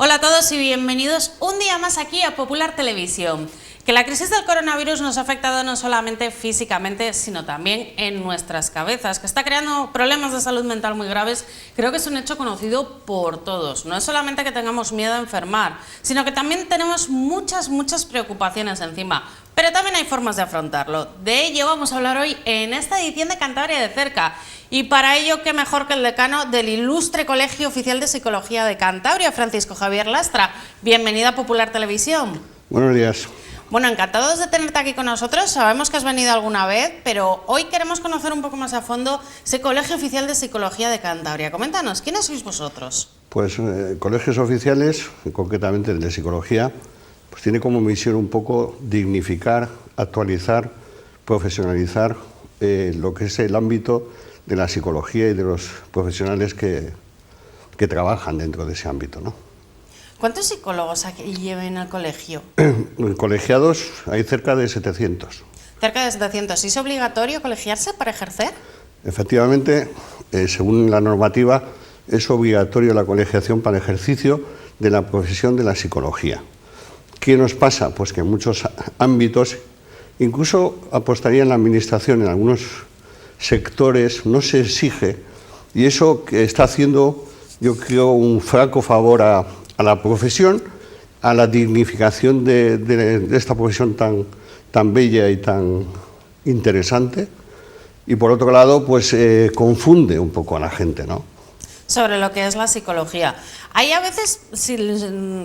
Hola a todos y bienvenidos un día más aquí a Popular Televisión. Que la crisis del coronavirus nos ha afectado no solamente físicamente, sino también en nuestras cabezas, que está creando problemas de salud mental muy graves, creo que es un hecho conocido por todos. No es solamente que tengamos miedo a enfermar, sino que también tenemos muchas preocupaciones encima. Pero también hay formas de afrontarlo. De ello vamos a hablar hoy en esta edición de Cantabria de Cerca. Y para ello, qué mejor que el decano del ilustre Colegio Oficial de Psicología de Cantabria, Francisco Javier Lastra. Bienvenido a Popular Televisión. Buenos días. Bueno, encantados de tenerte aquí con nosotros. Sabemos que has venido alguna vez, pero hoy queremos conocer un poco más a fondo ese Colegio Oficial de Psicología de Cantabria. Coméntanos, ¿quiénes sois vosotros? Pues colegios oficiales, concretamente el de psicología, pues tiene como misión un poco dignificar, actualizar, profesionalizar lo que es el ámbito de la psicología y de los profesionales que trabajan dentro de ese ámbito, ¿no? ¿Cuántos psicólogos llevan al colegio? Colegiados hay cerca de 700. Cerca de 700. ¿Es obligatorio colegiarse para ejercer? Efectivamente, según la normativa, es obligatorio la colegiación para el ejercicio de la profesión de la psicología. ¿Qué nos pasa? Pues que en muchos ámbitos, incluso apostaría en la administración, en algunos sectores no se exige, y eso que está haciendo, yo creo, un flaco favor a la profesión, a la dignificación de esta profesión tan bella y tan interesante, y por otro lado, pues confunde un poco a la gente, ¿no? Sobre lo que es la psicología. Hay a veces,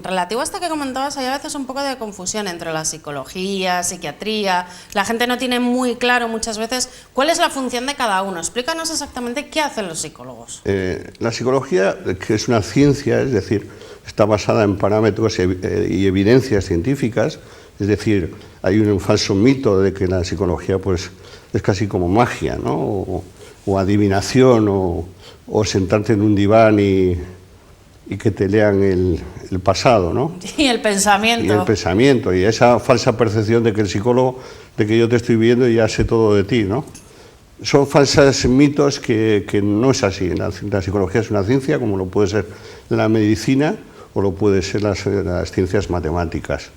relativo a esto que comentabas, hay a veces un poco de confusión entre la psicología, psiquiatría. La gente no tiene muy claro muchas veces cuál es la función de cada uno. Explícanos exactamente qué hacen los psicólogos. La psicología, que es una ciencia, es decir, está basada en parámetros y evidencias científicas, es decir, hay un falso mito de que la psicología pues, es casi como magia, ¿no? o adivinación, o sentarte en un diván y que te lean el pasado, ¿no? Y el pensamiento. Y el pensamiento, y esa falsa percepción de que el psicólogo, de que yo te estoy viendo y ya sé todo de ti, ¿no? Son falsos mitos que no es así. La psicología es una ciencia, como lo puede ser la medicina o lo puede ser las ciencias matemáticas,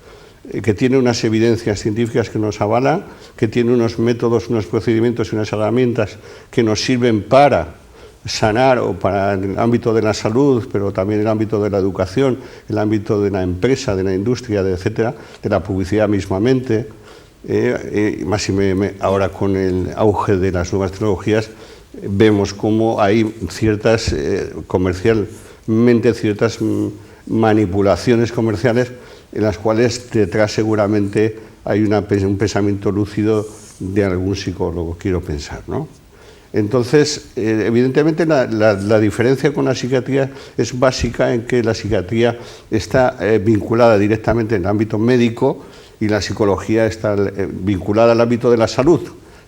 que tiene unas evidencias científicas que nos avalan, que tiene unos métodos, unos procedimientos y unas herramientas que nos sirven para sanar o para el ámbito de la salud, pero también el ámbito de la educación, el ámbito de la empresa, de la industria, etcétera, de la publicidad mismamente. Más ahora con el auge de las nuevas tecnologías vemos cómo hay ciertas, comercialmente, ciertas manipulaciones comerciales en las cuales detrás seguramente hay un pensamiento lúcido de algún psicólogo, quiero pensar, ¿no? Entonces, evidentemente la diferencia con la psiquiatría es básica en que la psiquiatría está vinculada directamente en el ámbito médico y la psicología está vinculada al ámbito de la salud.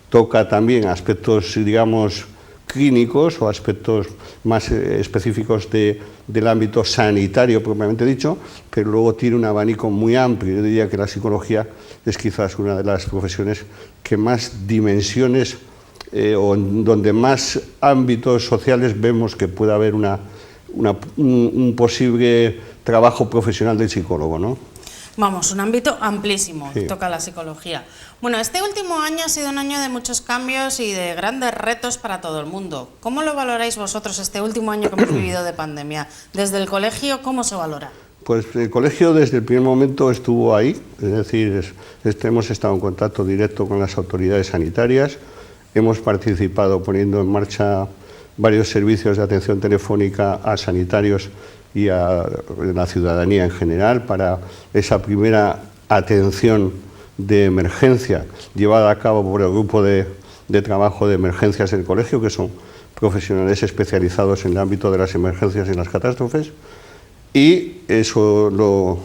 Toca también aspectos, digamos, clínicos o aspectos más específicos del ámbito sanitario propiamente dicho, pero luego tiene un abanico muy amplio. Yo diría que la psicología es quizás una de las profesiones que más dimensiones o donde más ámbitos sociales vemos que puede haber un posible trabajo profesional del psicólogo, ¿no? Vamos, un ámbito amplísimo, sí. Toca la psicología. Bueno, este último año ha sido un año de muchos cambios y de grandes retos para todo el mundo. ¿Cómo lo valoráis vosotros este último año que hemos vivido de pandemia? Desde el colegio, ¿cómo se valora? Pues el colegio desde el primer momento estuvo ahí, es decir, hemos estado en contacto directo con las autoridades sanitarias, hemos participado poniendo en marcha varios servicios de atención telefónica a sanitarios y a la ciudadanía en general para esa primera atención de emergencia llevada a cabo por el grupo de trabajo de emergencias del colegio, que son profesionales especializados en el ámbito de las emergencias y las catástrofes, y eso lo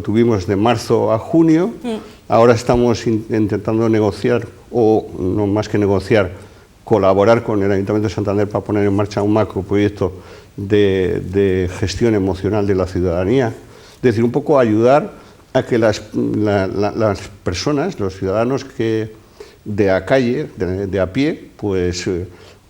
tuvimos de marzo a junio. Ahora estamos intentando negociar, o no más que negociar, colaborar con el Ayuntamiento de Santander para poner en marcha un macroproyecto de gestión emocional de la ciudadanía. Es decir, un poco ayudar a que las personas, los ciudadanos que de a calle, de a pie, pues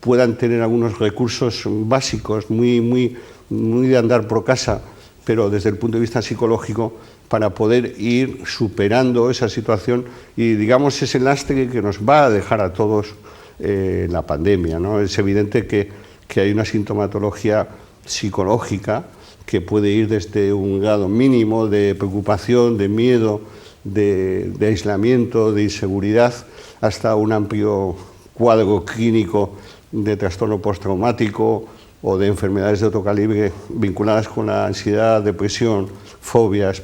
puedan tener algunos recursos básicos, muy de andar por casa, pero desde el punto de vista psicológico, para poder ir superando esa situación y, digamos, ese lastre que nos va a dejar a todos la pandemia, ¿no? Es evidente que hay una sintomatología psicológica que puede ir desde un grado mínimo de preocupación, de miedo, de aislamiento, de inseguridad, hasta un amplio cuadro clínico de trastorno postraumático o de enfermedades de otro calibre vinculadas con la ansiedad, depresión, fobias,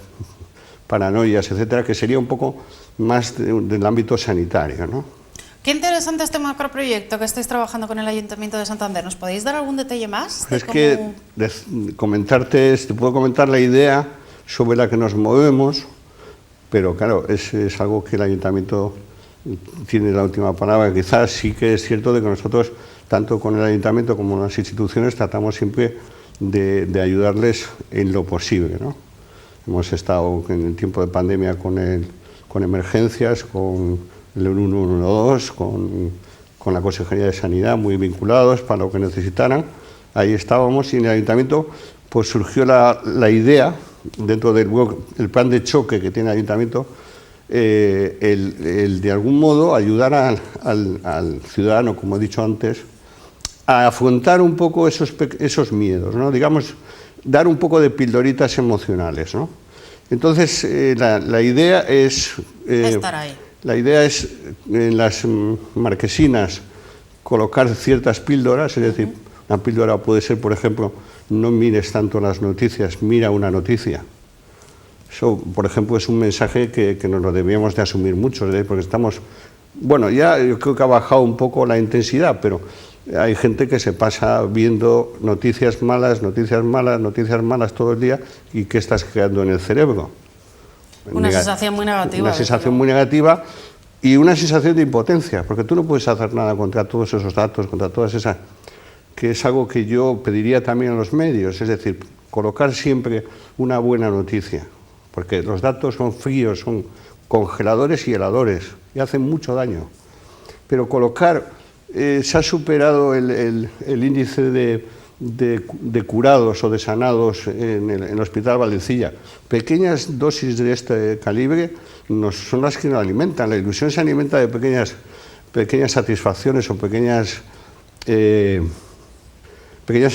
paranoias, etcétera, que sería un poco más del ámbito sanitario, ¿no? Qué interesante este macroproyecto que estáis trabajando con el Ayuntamiento de Santander. ¿Nos podéis dar algún detalle más? Es que te puedo comentar la idea sobre la que nos movemos, pero claro, es algo que el Ayuntamiento tiene la última palabra. Quizás sí que es cierto de que nosotros, tanto con el Ayuntamiento como con las instituciones, tratamos siempre de ayudarles en lo posible, ¿no? Hemos estado en el tiempo de pandemia con emergencias, con el 112, con la Consejería de Sanidad, muy vinculados para lo que necesitaran. Ahí estábamos y en el Ayuntamiento pues surgió la idea, dentro del plan de choque que tiene el Ayuntamiento, el de algún modo ayudar al ciudadano, como he dicho antes, a afrontar un poco esos miedos, ¿no? Digamos, dar un poco de pildoritas emocionales, ¿no? Entonces, la idea es estar ahí. La idea es en las marquesinas colocar ciertas píldoras, es decir, una píldora puede ser, por ejemplo, no mires tanto las noticias, mira una noticia. Eso, por ejemplo, es un mensaje que nos lo debíamos de asumir muchos, porque estamos, bueno, ya yo creo que ha bajado un poco la intensidad, pero hay gente que se pasa viendo noticias malas todo el día, y ¿qué estás creando en el cerebro? Una sensación muy negativa. Una sensación muy negativa y una sensación de impotencia, porque tú no puedes hacer nada contra todos esos datos, contra todas esas, que es algo que yo pediría también a los medios, es decir, colocar siempre una buena noticia, porque los datos son fríos, son congeladores y heladores y hacen mucho daño. Pero colocar, se ha superado el índice de curados o de sanados en el Hospital Vallecilla. Pequeñas dosis de este calibre son las que nos alimentan. La ilusión se alimenta de pequeñas satisfacciones o pequeñas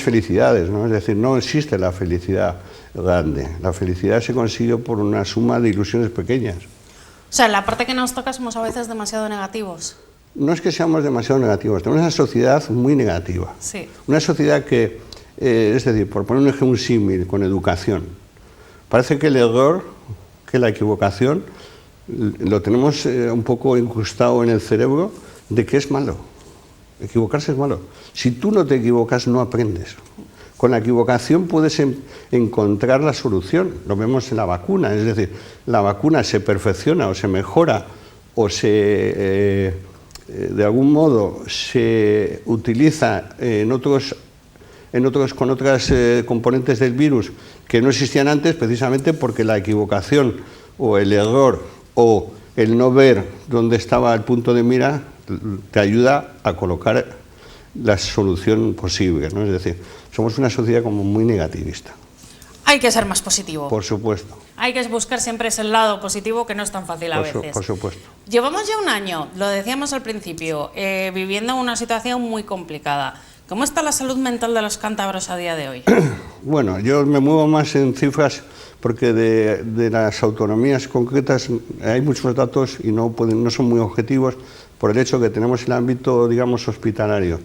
felicidades, ¿no? Es decir, no existe la felicidad grande. La felicidad se consigue por una suma de ilusiones pequeñas. O sea, en la parte que nos toca somos a veces demasiado negativos. No es que seamos demasiado negativos, tenemos una sociedad muy negativa. Sí. Una sociedad que, es decir, por poner un símil con educación, parece que el error, que la equivocación, lo tenemos un poco incrustado en el cerebro de que es malo. Equivocarse es malo. Si tú no te equivocas, no aprendes. Con la equivocación puedes encontrar la solución. Lo vemos en la vacuna, es decir, la vacuna se perfecciona o se mejora o de algún modo se utiliza con otras componentes del virus que no existían antes, precisamente porque la equivocación o el error o el no ver dónde estaba el punto de mira te ayuda a colocar la solución posible, ¿no? Es decir, somos una sociedad como muy negativista. Hay que ser más positivo. Por supuesto. Hay que buscar siempre ese lado positivo, que no es tan fácil a veces. Por supuesto. Llevamos ya un año, lo decíamos al principio, viviendo una situación muy complicada. ¿Cómo está la salud mental de los cántabros a día de hoy? Bueno, yo me muevo más en cifras porque de las autonomías concretas hay muchos datos y no son muy objetivos por el hecho que tenemos el ámbito, digamos, hospitalario,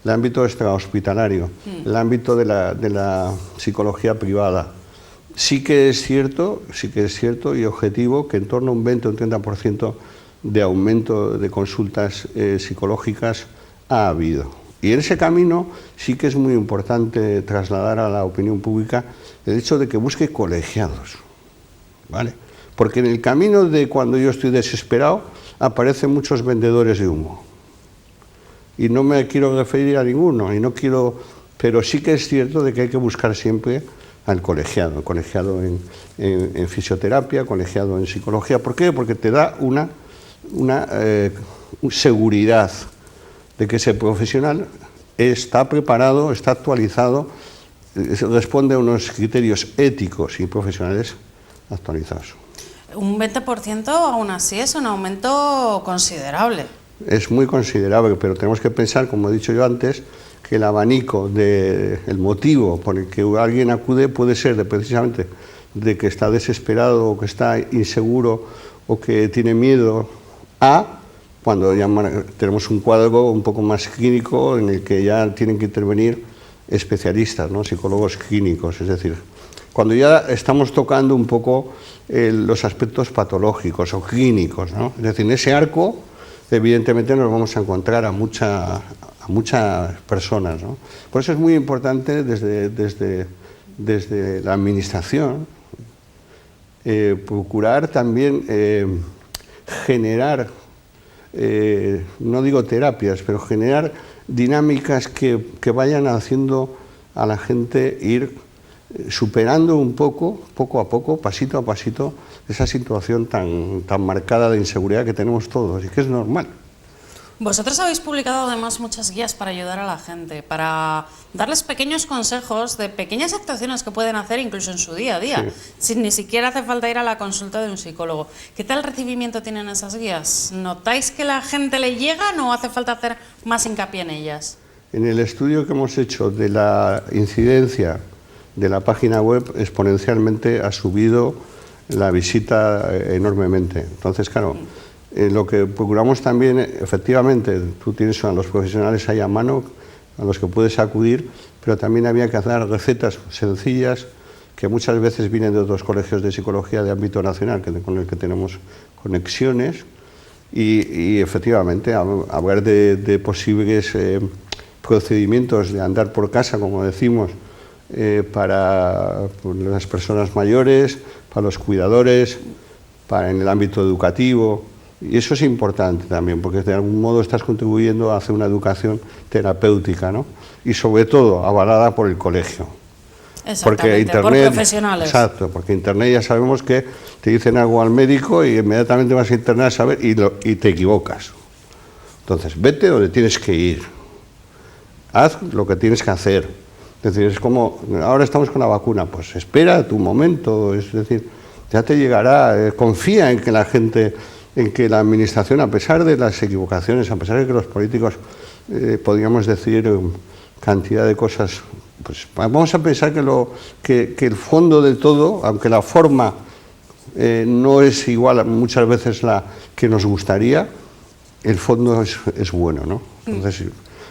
el ámbito extrahospitalario, el ámbito de la psicología privada. Sí que es cierto y objetivo que en torno a un 20 o un 30% de aumento de consultas psicológicas ha habido. Y en ese camino sí que es muy importante trasladar a la opinión pública el hecho de que busque colegiados, ¿vale? Porque en el camino de cuando yo estoy desesperado aparecen muchos vendedores de humo. Y no me quiero referir a ninguno, pero sí que es cierto de que hay que buscar siempre al colegiado en fisioterapia, colegiado en psicología. ¿Por qué? Porque te da una seguridad de que ese profesional está preparado, está actualizado, responde a unos criterios éticos y profesionales actualizados. Un 20% aún así es un aumento considerable. Es muy considerable, pero tenemos que pensar, como he dicho yo antes, que el abanico, el motivo por el que alguien acude puede ser precisamente de que está desesperado o que está inseguro o que tiene miedo cuando ya tenemos un cuadro un poco más clínico en el que ya tienen que intervenir especialistas, ¿no? Psicólogos clínicos, es decir, cuando ya estamos tocando un poco los aspectos patológicos o clínicos, ¿no? Es decir, en ese arco evidentemente nos vamos a encontrar a muchas personas, ¿no? Por eso es muy importante desde la administración procurar también generar, no digo terapias, pero generar dinámicas que vayan haciendo a la gente ir superando un poco a poco, pasito a pasito, esa situación tan marcada de inseguridad que tenemos todos y que es normal. Vosotros habéis publicado además muchas guías para ayudar a la gente, para darles pequeños consejos de pequeñas actuaciones que pueden hacer incluso en su día a día, sin ni siquiera hace falta ir a la consulta de un psicólogo. ¿Qué tal recibimiento tienen esas guías? ¿Notáis que la gente le llegan o hace falta hacer más hincapié en ellas? En el estudio que hemos hecho de la incidencia de la página web, exponencialmente ha subido la visita enormemente. Entonces, claro, lo que procuramos también, efectivamente, tú tienes a los profesionales ahí a mano, a los que puedes acudir, pero también había que hacer recetas sencillas que muchas veces vienen de otros colegios de psicología de ámbito nacional, con el que tenemos conexiones, y efectivamente hablar de posibles procedimientos de andar por casa, como decimos, para las personas mayores, para los cuidadores, en el ámbito educativo. Y eso es importante también, porque de algún modo estás contribuyendo a hacer una educación terapéutica, ¿no? Y sobre todo avalada por el colegio. Porque Internet, por profesionales. Exacto, porque Internet ya sabemos que te dicen algo al médico y inmediatamente vas a Internet a saber y te equivocas. Entonces, vete donde tienes que ir. Haz lo que tienes que hacer. Es decir, es como, ahora estamos con la vacuna, pues espera tu momento, es decir, ya te llegará, confía en que la gente, en que la administración, a pesar de las equivocaciones, a pesar de que los políticos podríamos decir cantidad de cosas, pues vamos a pensar que el fondo de todo, aunque la forma no es igual muchas veces la que nos gustaría, el fondo es bueno, ¿no? Entonces,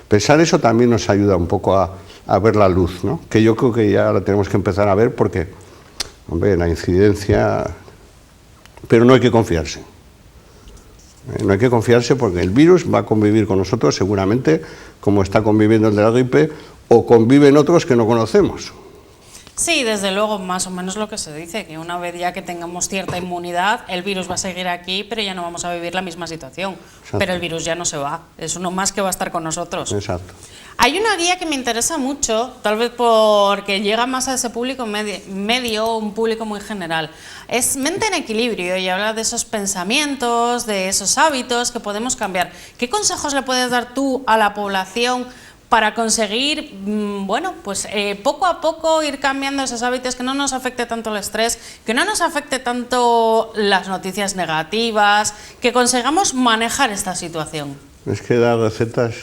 pensar eso también nos ayuda un poco a ver la luz, ¿no? Que yo creo que ya la tenemos que empezar a ver porque, hombre, la incidencia... Pero no hay que confiarse. No hay que confiarse porque el virus va a convivir con nosotros seguramente como está conviviendo el de la gripe o conviven otros que no conocemos. Sí, desde luego, más o menos lo que se dice, que una vez ya que tengamos cierta inmunidad, el virus va a seguir aquí, pero ya no vamos a vivir la misma situación. Exacto. Pero el virus ya no se va, es uno más que va a estar con nosotros. Exacto. Hay una guía que me interesa mucho, tal vez porque llega más a ese público medio, un público muy general. Es Mente en Equilibrio y habla de esos pensamientos, de esos hábitos que podemos cambiar. ¿Qué consejos le puedes dar tú a la población para conseguir, bueno, pues poco a poco ir cambiando esos hábitos, que no nos afecte tanto el estrés, que no nos afecte tanto las noticias negativas, que consigamos manejar esta situación? Es que dar recetas...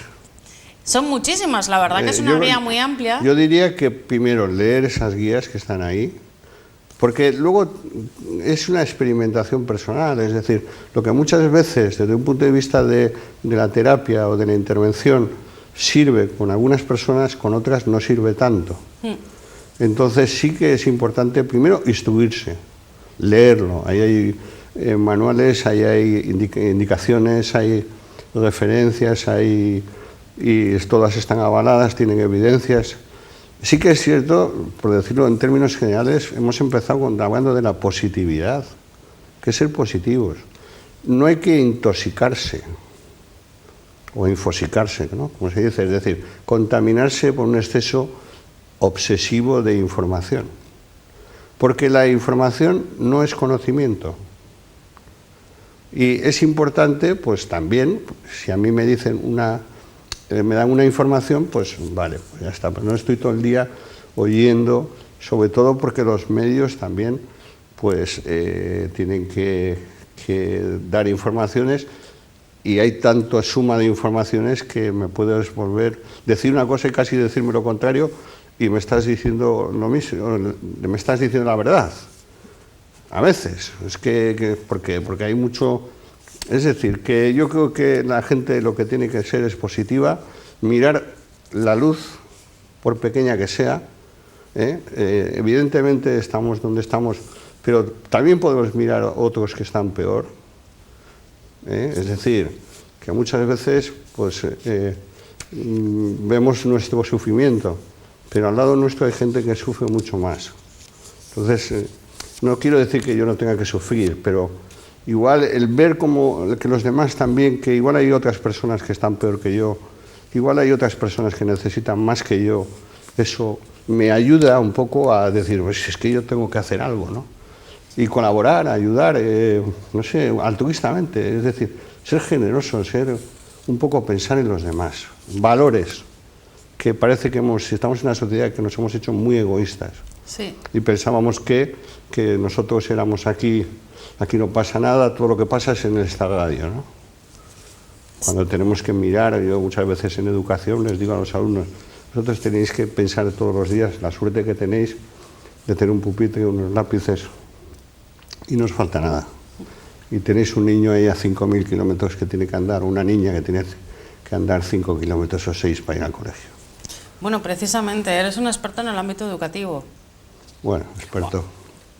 Son muchísimas, la verdad que es una guía muy amplia. Yo diría que primero leer esas guías que están ahí, porque luego es una experimentación personal, es decir, lo que muchas veces desde un punto de vista de la terapia o de la intervención sirve con algunas personas, con otras no sirve tanto. Entonces sí que es importante primero instruirse, leerlo, ahí hay manuales, ahí hay indicaciones, hay referencias, y todas están avaladas, tienen evidencias. Sí que es cierto, por decirlo en términos generales, hemos empezado hablando de la positividad, que es ser positivos. No hay que intoxicarse o infosicarse, ¿no? Como se dice, es decir, contaminarse por un exceso obsesivo de información. Porque la información no es conocimiento. Y es importante, pues también, si a mí me dicen me dan una información, pues vale, pues ya está. Pero no estoy todo el día oyendo, sobre todo porque los medios también pues tienen que dar informaciones, y hay tanta suma de informaciones que me puedes volver, decir una cosa y casi decirme lo contrario, y me estás diciendo lo mismo, me estás diciendo la verdad. A veces, es porque hay mucho. Es decir, que yo creo que la gente lo que tiene que ser es positiva, mirar la luz, por pequeña que sea. Evidentemente estamos donde estamos, pero también podemos mirar a otros que están peor. Es decir, que muchas veces pues, vemos nuestro sufrimiento, pero al lado nuestro hay gente que sufre mucho más. Entonces, no quiero decir que yo no tenga que sufrir, pero igual el ver como que los demás también, que igual hay otras personas que están peor que yo, igual hay otras personas que necesitan más que yo, eso me ayuda un poco a decir, pues es que yo tengo que hacer algo, ¿no? Y colaborar, ayudar, no sé, altruistamente, es decir, ser generoso, ser un poco pensar en los demás, valores, que parece que estamos en una sociedad que nos hemos hecho muy egoístas. Sí. Y pensábamos que nosotros éramos aquí no pasa nada, todo lo que pasa es en esta radio, ¿no? Cuando tenemos que mirar, yo muchas veces en educación les digo a los alumnos, vosotros tenéis que pensar todos los días la suerte que tenéis de tener un pupitre, unos lápices, y no os falta nada. Y tenéis un niño ahí a 5.000 kilómetros que tiene que andar, una niña que tiene que andar 5 kilómetros o 6 para ir al colegio. Bueno, precisamente, eres un experto en el ámbito educativo. Bueno, experto.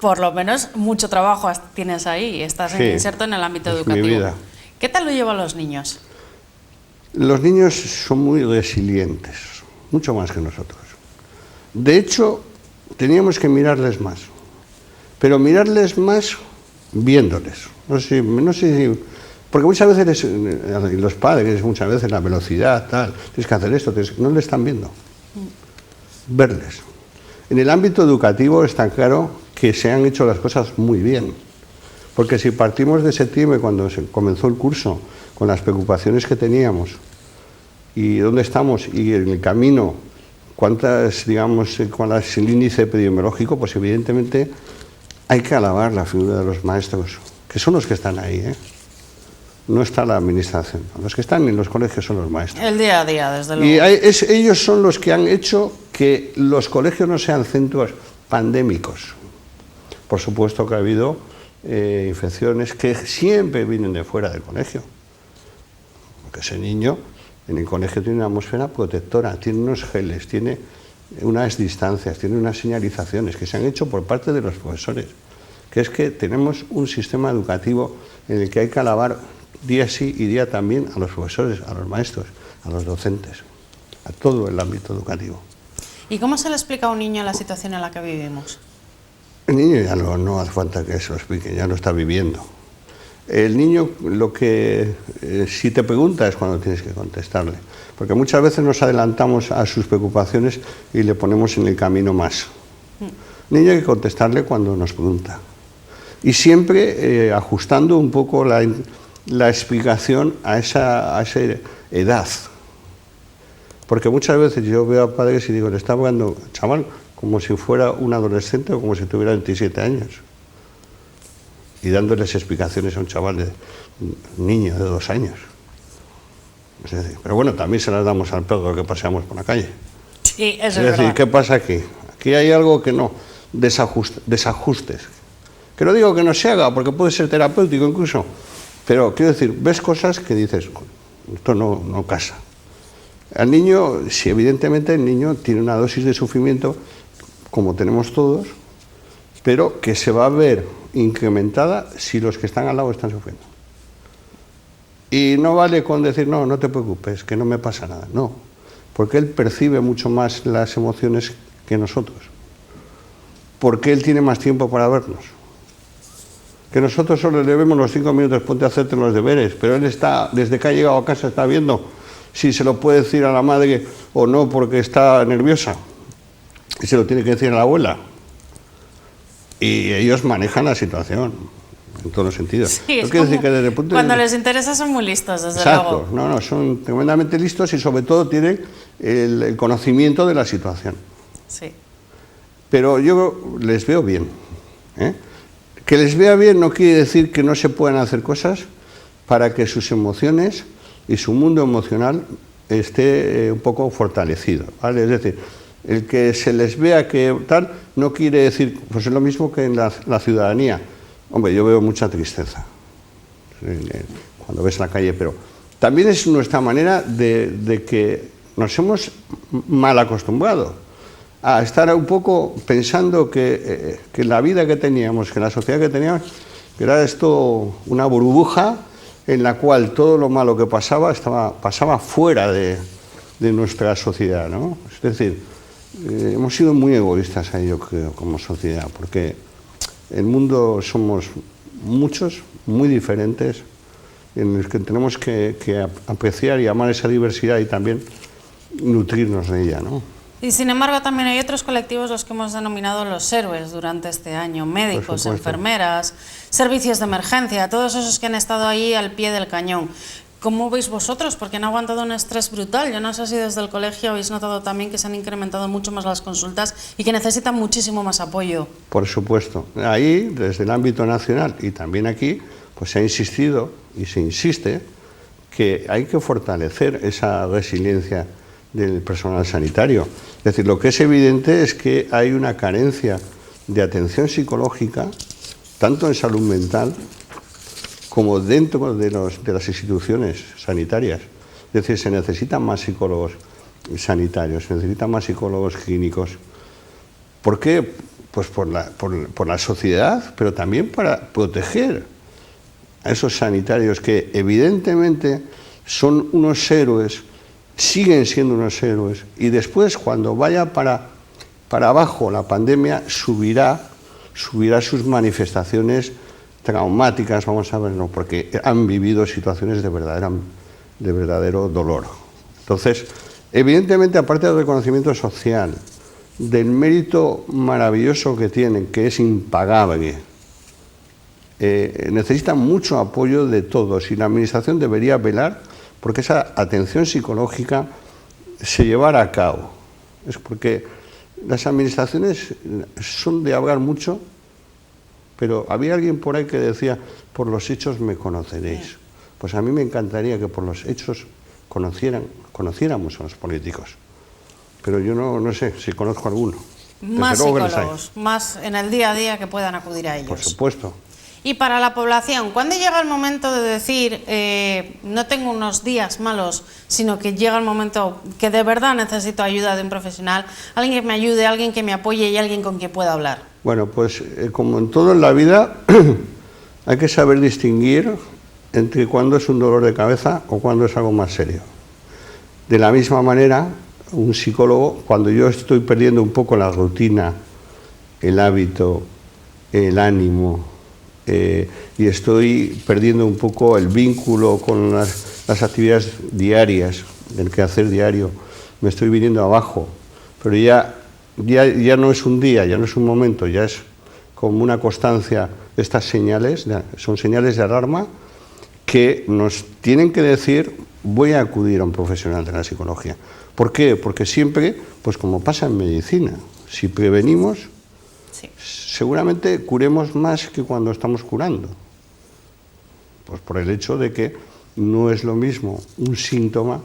Por lo menos mucho trabajo tienes ahí, estás inserto en el ámbito educativo. Mi vida. ¿Qué tal lo llevan los niños? Los niños son muy resilientes, mucho más que nosotros. De hecho, teníamos que mirarles más, pero mirarles más viéndoles. No sé si porque muchas veces los padres, muchas veces la velocidad, tal, tienes que hacer esto, no le están viendo. Verles. En el ámbito educativo está claro que se han hecho las cosas muy bien, porque si partimos de septiembre, cuando se comenzó el curso, con las preocupaciones que teníamos, y dónde estamos, y en el camino, cuál es el índice epidemiológico, pues evidentemente hay que alabar la figura de los maestros, que son los que están ahí, No está la administración, los que están en los colegios son los maestros. El día a día, desde luego. Y ellos son los que han hecho que los colegios no sean centros pandémicos. Por supuesto que ha habido infecciones que siempre vienen de fuera del colegio. Porque ese niño en el colegio tiene una atmósfera protectora, tiene unos geles, tiene unas distancias, tiene unas señalizaciones que se han hecho por parte de los profesores. Que es que tenemos un sistema educativo en el que hay que alabar día sí y día también a los profesores, a los maestros, a los docentes, a todo el ámbito educativo. ¿Y cómo se le explica a un niño la situación en la que vivimos? El niño ya no hace falta que se lo explique, ya lo está viviendo. El niño, lo que si te pregunta es cuando tienes que contestarle, porque muchas veces nos adelantamos a sus preocupaciones y le ponemos en el camino más. El niño hay que contestarle cuando nos pregunta. Y siempre ajustando un poco la explicación a esa edad. Porque muchas veces yo veo a padres y digo, le está hablando, chaval, como si fuera un adolescente o como si tuviera 27 años. Y dándoles explicaciones a un chaval un niño de 2 años. Es decir, pero bueno, también se las damos al perro que paseamos por la calle. Sí, eso es decir, verdad. ¿qué pasa aquí? Aquí hay algo que no, desajustes. Que no digo que no se haga, porque puede ser terapéutico incluso, pero quiero decir, ves cosas que dices, esto no casa. Al niño, si evidentemente el niño tiene una dosis de sufrimiento, como tenemos todos, pero que se va a ver incrementada si los que están al lado están sufriendo. Y no vale con decir, no te preocupes, que no me pasa nada. No, porque él percibe mucho más las emociones que nosotros. Porque él tiene más tiempo para vernos. Que nosotros solo le vemos los 5 minutos, ponte a hacerte los deberes, pero él está, desde que ha llegado a casa, está viendo si se lo puede decir a la madre o no porque está nerviosa. Y se lo tiene que decir a la abuela. Y ellos manejan la situación. en todos los sentidos. Sí, no quiere decir que desde el punto cuando de... les interesa son muy listos, desde Exacto, luego. no, son tremendamente listos y sobre todo tienen el conocimiento de la situación. Sí. Pero yo les veo bien. Que les vea bien no quiere decir que no se puedan hacer cosas para que sus emociones y su mundo emocional esté un poco fortalecido, ¿vale? Es decir, el que se les vea que tal no quiere decir, pues es lo mismo que en la ciudadanía. Hombre, yo veo mucha tristeza cuando ves la calle, pero también es nuestra manera de que nos hemos mal acostumbrado a estar un poco pensando que la vida que teníamos, que la sociedad que teníamos, que era esto una burbuja en la cual todo lo malo que pasaba fuera de nuestra sociedad, ¿no? Es decir, hemos sido muy egoístas ahí, yo creo, como sociedad, porque el mundo somos muchos, muy diferentes, en los que tenemos que apreciar y amar esa diversidad y también nutrirnos de ella, ¿no? Y sin embargo también hay otros colectivos los que hemos denominado los héroes durante este año, médicos, enfermeras, servicios de emergencia, todos esos que han estado ahí al pie del cañón. ¿Cómo veis vosotros? Porque han aguantado un estrés brutal. Yo no sé si desde el colegio habéis notado también que se han incrementado mucho más las consultas y que necesitan muchísimo más apoyo. Por supuesto. Ahí, desde el ámbito nacional y también aquí, pues se ha insistido y se insiste que hay que fortalecer esa resiliencia del personal sanitario. Es decir, lo que es evidente es que hay una carencia de atención psicológica, tanto en salud mental como dentro de las instituciones sanitarias. Es decir, se necesitan más psicólogos sanitarios, se necesitan más psicólogos clínicos. ¿Por qué? Pues por la sociedad, pero también para proteger a esos sanitarios que evidentemente son unos héroes, siguen siendo unos héroes, y después cuando vaya para abajo la pandemia subirá sus manifestaciones traumáticas, vamos a verlo, porque han vivido situaciones de verdadero dolor. Entonces, evidentemente, aparte del reconocimiento social, del mérito maravilloso que tienen, que es impagable, necesitan mucho apoyo de todos y la Administración debería velar porque esa atención psicológica se llevara a cabo. Es porque las administraciones son de hablar mucho, pero había alguien por ahí que decía, por los hechos me conoceréis. Pues a mí me encantaría que por los hechos conociéramos a los políticos. Pero yo no sé si conozco a alguno. Más psicólogos, más en el día a día que puedan acudir a ellos. Por supuesto. Y para la población, ¿cuándo llega el momento de decir, no tengo unos días malos, sino que llega el momento que de verdad necesito ayuda de un profesional, alguien que me ayude, alguien que me apoye y alguien con quien pueda hablar? Bueno, pues como en todo en la vida, hay que saber distinguir entre cuándo es un dolor de cabeza o cuándo es algo más serio. De la misma manera, un psicólogo, cuando yo estoy perdiendo un poco la rutina, el hábito, el ánimo, y estoy perdiendo un poco el vínculo con las actividades diarias, del quehacer diario, me estoy viniendo abajo, pero ya no es un día, ya no es un momento, ya es como una constancia. Estas señales son señales de alarma que nos tienen que decir, voy a acudir a un profesional de la psicología. ¿Por qué? Porque siempre, pues como pasa en medicina, si prevenimos, sí, seguramente curemos más que cuando estamos curando. Pues por el hecho de que no es lo mismo un síntoma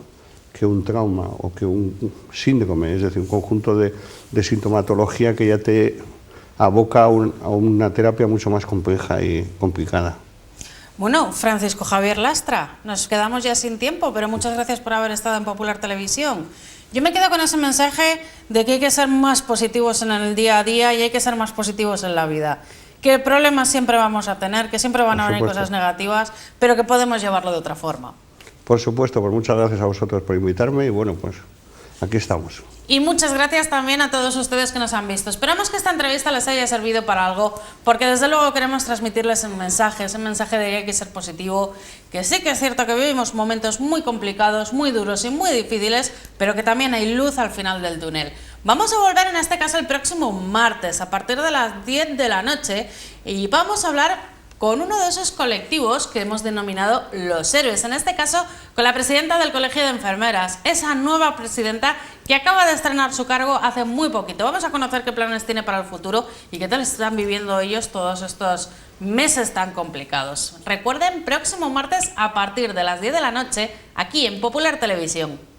que un trauma o que un síndrome, es decir, un conjunto de sintomatología que ya te aboca a una terapia mucho más compleja y complicada. Bueno, Francisco Javier Lastra, nos quedamos ya sin tiempo, pero muchas gracias por haber estado en Popular Televisión. Yo me quedo con ese mensaje de que hay que ser más positivos en el día a día y hay que ser más positivos en la vida. Que problemas siempre vamos a tener, que siempre van a venir cosas negativas, pero que podemos llevarlo de otra forma. Por supuesto, pues muchas gracias a vosotros por invitarme y bueno, pues aquí estamos. Y muchas gracias también a todos ustedes que nos han visto. Esperamos que esta entrevista les haya servido para algo, porque desde luego queremos transmitirles un mensaje, ese mensaje de que hay que ser positivo, que sí que es cierto que vivimos momentos muy complicados, muy duros y muy difíciles, pero que también hay luz al final del túnel. Vamos a volver en este caso el próximo martes a partir de las 10 de la noche y vamos a hablar con uno de esos colectivos que hemos denominado los héroes, en este caso con la presidenta del Colegio de Enfermeras, esa nueva presidenta que acaba de estrenar su cargo hace muy poquito. Vamos a conocer qué planes tiene para el futuro y qué tal están viviendo ellos todos estos meses tan complicados. Recuerden, próximo martes a partir de las 10 de la noche, aquí en Popular Televisión.